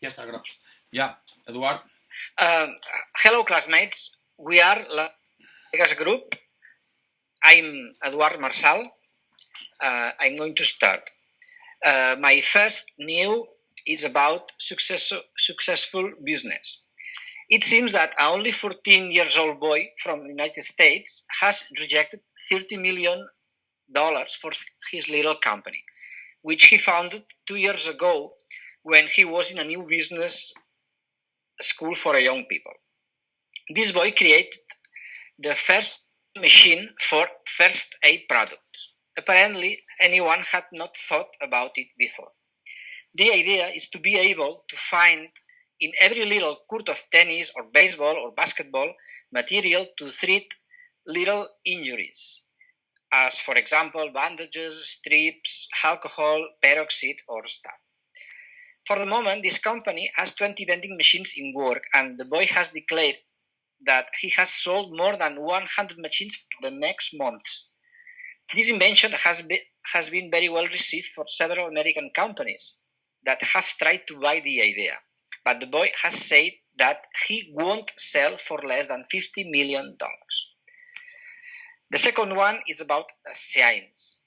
Ja està gros. Ja, Eduard. Hello, classmates. We are Vegas Group. I'm Eduard Marçal. I'm going to start. My first news is about successful business. It seems that an only 14-year-old boy from the United States has rejected $30 million for his little company, which he founded 2 years ago when he was in a new business school for young people. This boy created the first machine for first aid products. Apparently, anyone had not thought about it before. The idea is to be able to find in every little court of tennis or baseball or basketball material to treat little injuries, as for example bandages, strips, alcohol, peroxide, or stuff. For the moment, this company has 20 vending machines in work, and the boy has declared that he has sold more than 100 machines for the next months. This invention has been very well received for several American companies that have tried to buy the idea, but the boy has said that he won't sell for less than $50 million. The second one is about science.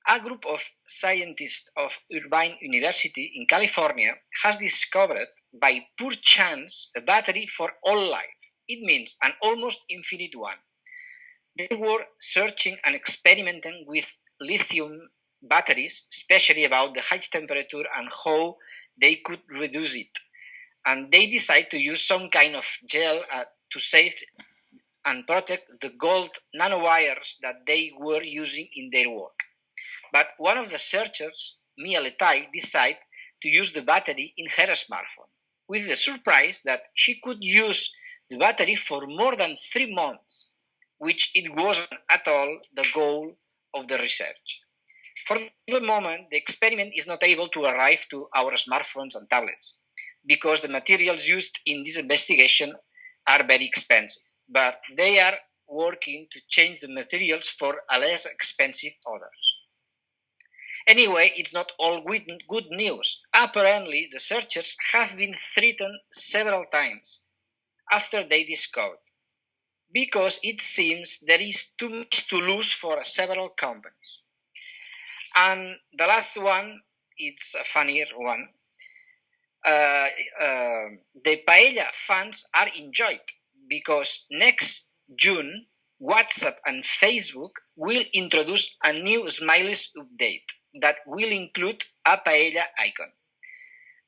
A group of scientists of Irvine University in California has discovered by pure chance a battery for all life. It means an almost infinite one. They were searching and experimenting with lithium batteries, especially about the high temperature and how they could reduce it. And they decided to use some kind of gel to save and protect the gold nanowires that they were using in their work. But one of the searchers, Mia Letai, decided to use the battery in her smartphone, with the surprise that she could use the battery for more than 3 months, which it wasn't at all the goal of the research. For the moment, the experiment is not able to arrive to our smartphones and tablets, because the materials used in this investigation are very expensive, but they are working to change the materials for a less expensive others. Anyway, it's not all good news. Apparently, the searchers have been threatened several times after they discovered, because it seems there is too much to lose for several companies. And the last one, it's a funnier one. The paella fans are enjoyed because next June, WhatsApp and Facebook will introduce a new Smileys update that will include a paella icon.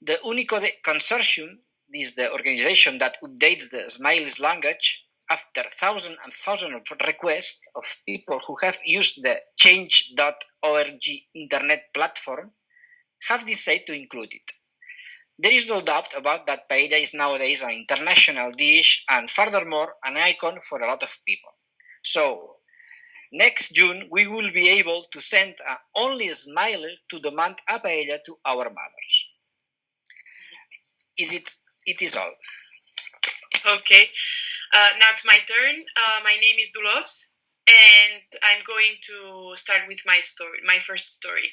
The Unicode Consortium is the organization that updates the Smileys language. After thousands and thousands of requests of people who have used the change.org internet platform, have decided to include it. There is no doubt about that paella is nowadays an international dish and furthermore an icon for a lot of people. So, next June we will be able to send only a smiley to demand a paella to our mothers. It is all. Okay. Now it's my turn. My name is Dulos, and I'm going to start with my story, my first story.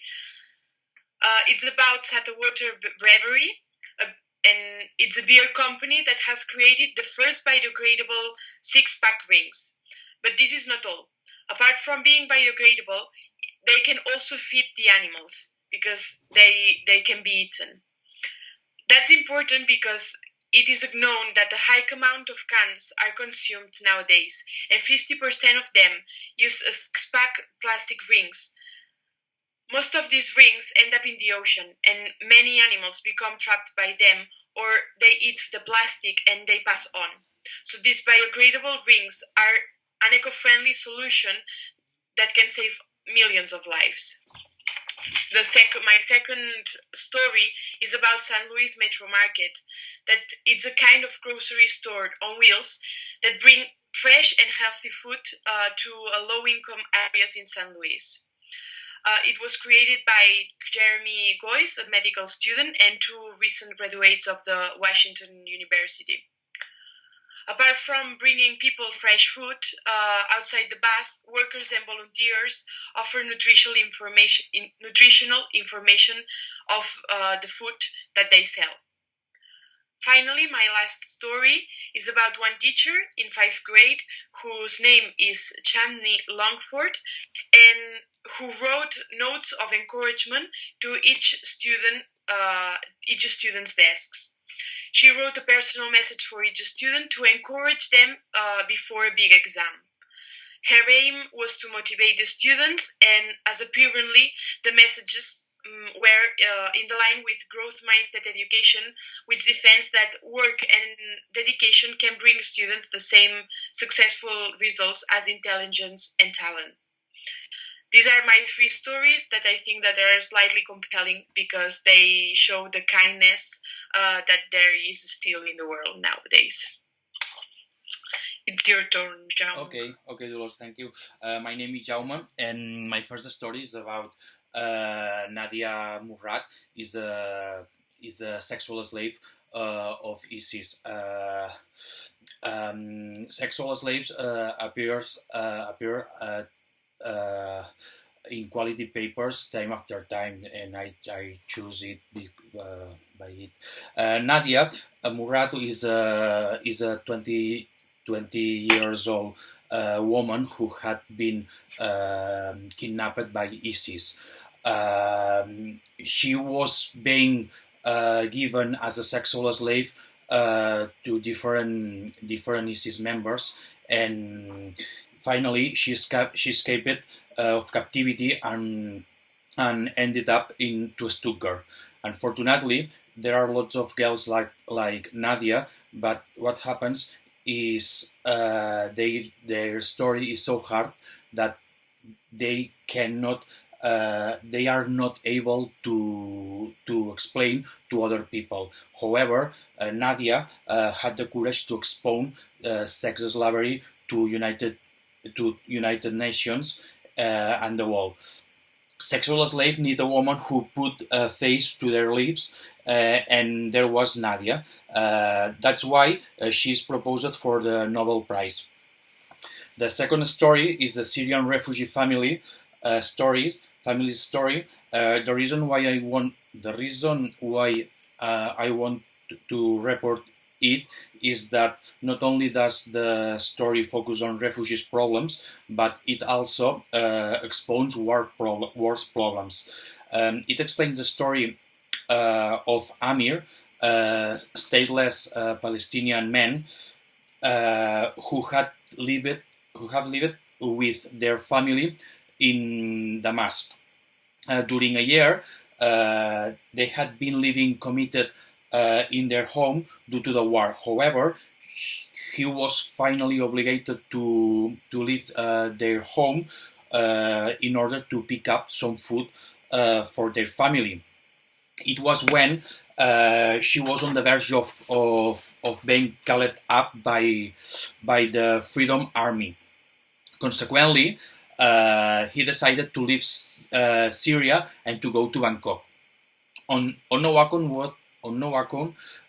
It's about Satawater Brewery, and it's a beer company that has created the first biodegradable 6-pack rings. But this is not all. Apart from being biodegradable, they can also feed the animals because they can be eaten. That's important because it is known that a high amount of cans are consumed nowadays, and 50% of them use 6-pack plastic rings. Most of these rings end up in the ocean, and many animals become trapped by them, or they eat the plastic and they pass on. So these biodegradable rings are an eco-friendly solution that can save millions of lives. My second story is about San Luis Metro Market, that it's a kind of grocery store on wheels that bring fresh and healthy food to low-income areas in San Luis. It was created by Jeremy Goyce, a medical student, and 2 recent graduates of the Washington University. Apart from bringing people fresh food, outside the bus, workers and volunteers offer nutritional information of the food that they sell. Finally, my last story is about one teacher in 5th grade whose name is Chandni Longford and who wrote notes of encouragement to each student's desks. She wrote a personal message for each student to encourage them before a big exam. Her aim was to motivate the students, and as apparently the messages were in the line with growth mindset education, which defends that work and dedication can bring students the same successful results as intelligence and talent. These are my 3 stories that I think that are slightly compelling because they show the kindness that there is still in the world nowadays. It's your turn, Jaume. Okay, Dolores, thank you. My name is Jaume, and my first story is about Nadia Murad. Is a sexual slave of ISIS. Sexual slaves appear in quality papers time after time, and I choose it by it. Nadia Murad is a 20 years old woman who had been kidnapped by ISIS. She was being given as a sexual slave to different ISIS members, and finally she escaped of captivity and ended up into Stuttgart. Unfortunately, there are lots of girls like Nadia, but what happens is their story is so hard that they are not able to explain to other people. However, Nadia had the courage to expose sex slavery to United Nations and the world. Sexual slave need a woman who put a face to their lips, and there was Nadia. That's why she's proposed for the Nobel Prize. The second story is the Syrian refugee family story. The reason why I want to report it is that not only does the story focus on refugees' problems, but it also exposes war problems. It explains the story of Amir, stateless Palestinian man who have lived with their family in Damascus. During a year, they had been living committed in their home due to the war. However, he was finally obligated to leave their home in order to pick up some food for their family. It was when she was on the verge of being called up by the Freedom Army. Consequently, he decided to leave Syria and to go to Bangkok. On no account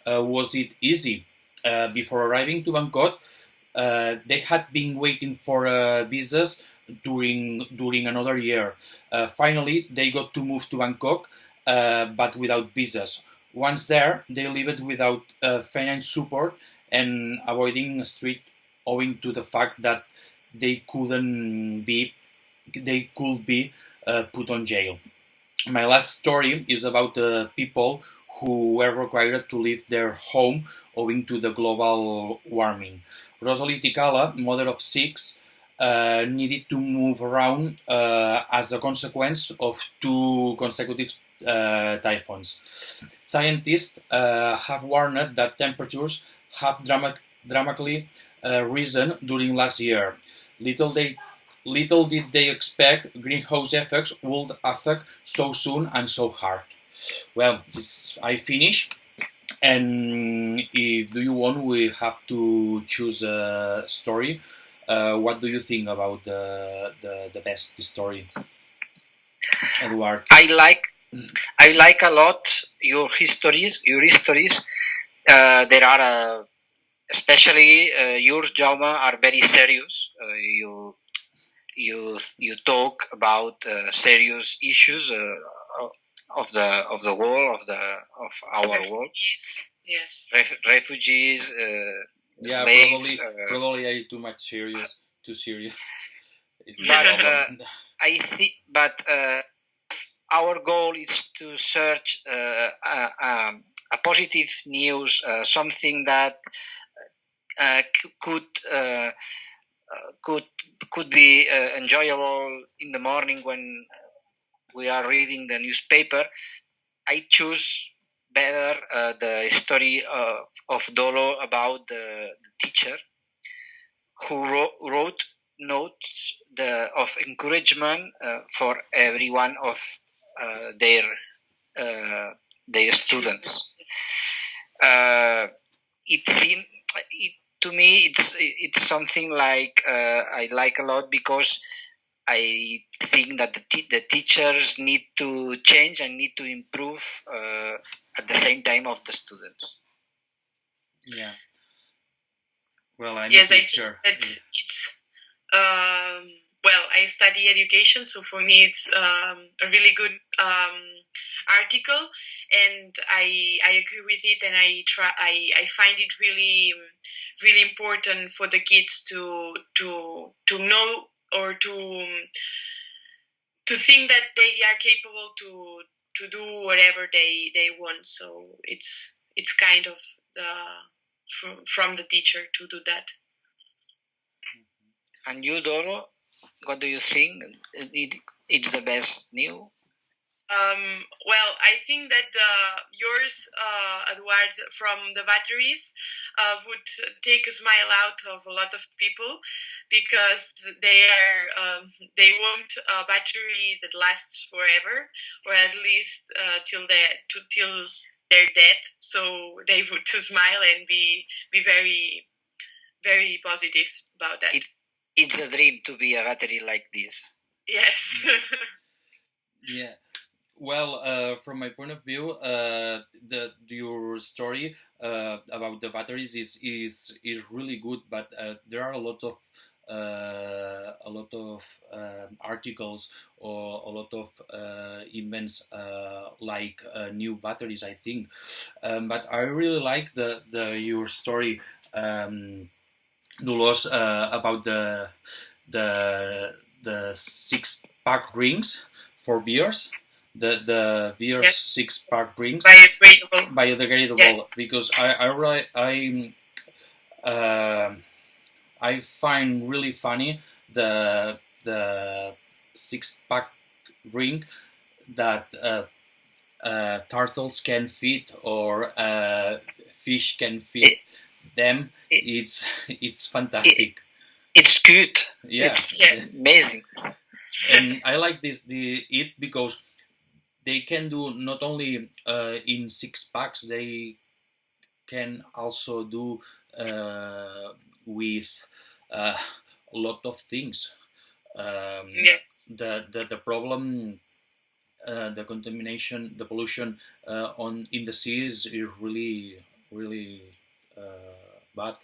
was it easy. Before arriving to Bangkok, they had been waiting for visas during another year. Finally, they got to move to Bangkok, but without visas. Once there, they lived without finance support and avoiding street, owing to the fact that they could be put on jail. My last story is about the people who were required to leave their home owing to the global warming. Rosalie Tikala, mother of 6, needed to move around as a consequence of 2 consecutive typhoons. Scientists have warned that temperatures have dramatically risen during last year. Little did they expect greenhouse effects would affect so soon and so hard. Well, I finish. And if do you want, we have to choose a story. What do you think about the best story, Eduard? I like a lot your histories. There are especially yours, Jaume, are very serious. You talk about serious issues the world of our world. Yes. Refugees, Yeah, slaves. probably I too serious. But our goal is to search a positive news, something that could be enjoyable in the morning when we are reading the newspaper. I choose better the story of Dolo about the teacher who wrote notes of encouragement for every one of their students. To me, it's something like I like a lot, because I think that the teachers need to change and need to improve at the same time of the students. Yeah. Well, I'm yes, a teacher. I think that it's well, I study education, so for me it's a really good article, and I agree with it, and I find it really important for the kids to know, or to think that they are capable to do whatever they want. So it's kind of from the teacher to do that. And you, Doro, what do you think? It's the best news? Well, I think that yours, Eduard, from the batteries, would take a smile out of a lot of people, because they want a battery that lasts forever, or at least till they're dead. So they would smile and be very, very positive about that. It's a dream to be a battery like this. Yes. Yeah. Well, from my point of view, your story about the batteries is really good, but there are a lot of articles or a lot of events like new batteries, I think. But I really like your story, Dulos, about the 6-pack rings for beers. The beer 6-pack rings, biodegradable. Yes. Because I find really funny the 6-pack ring that turtles can fit, or fish can fit them. It's fantastic. It's cute. Yeah, it's amazing. And I like it because they can do not only in 6 packs, they can also do with a lot of things. Yes. The problem, the contamination, the pollution in the seas is really, really bad.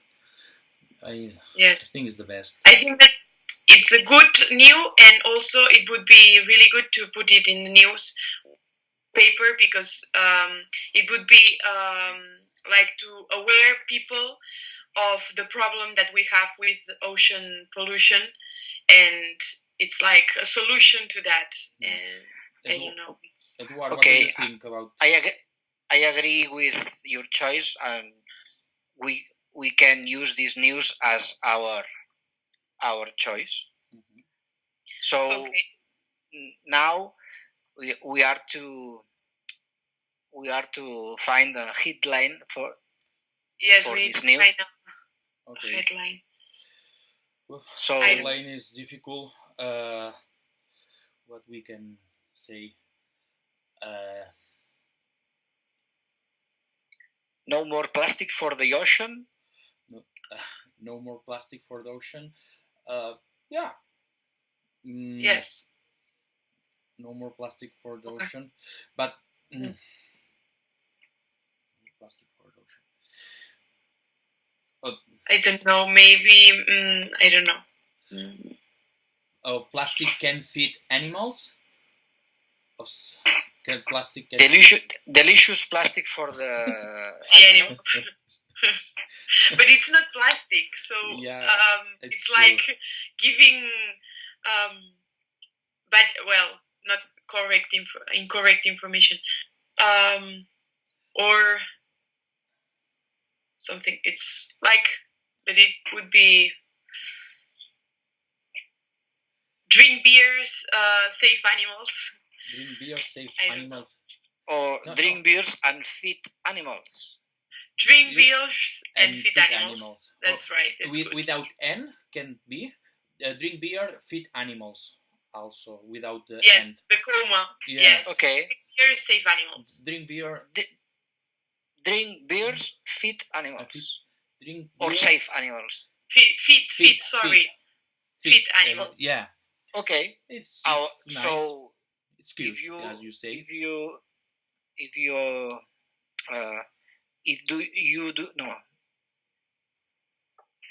I think it's the best. I think that it's a good news, and also it would be really good to put it in the newspaper, because it would be like to aware people of the problem that we have with ocean pollution, and it's like a solution to that. And you know, it's Eduard, what do you think about? I agree with your choice, and we can use this news as our choice. Mm-hmm. So now we are to find a headline for this news. Okay. Headline. Well, so headline is difficult. What we can say? No more plastic for the ocean. No more plastic for the ocean. Yeah. Yes. No more plastic for the ocean, but plastic for the ocean. I don't know. Maybe I don't know. Plastic can feed animals. Plastic. Delicious plastic for the animal. But it's not plastic, so Yeah, it's like giving not incorrect information, or something. It's like, but it would be drink beers, save animals. Drink beer, save animals. Or drink beers and feed animals. Drink beers and feed animals. That's right. Without N can be drink beer, feed animals. Also without the yes, end. The comma. Yes. Okay. Drink beer, save animals. Drink beer. Drink beers, feed animals. Drink or beer. save animals. Feed. Sorry. Feed animals. Yeah. Okay. It's nice. So it's good, as you say. Do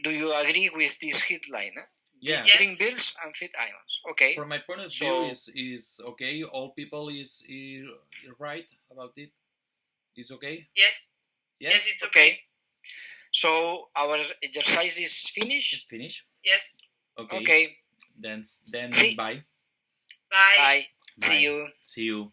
you agree with this headline? Yeah. Yes. Drink beers and feed animals. Okay. From my point of view, is okay. All people is right about it. It's okay. Yes. Yes, it's okay. So our exercise is finished. It's finished. Yes. Okay. Okay. Then See. bye. Bye. See you. See you.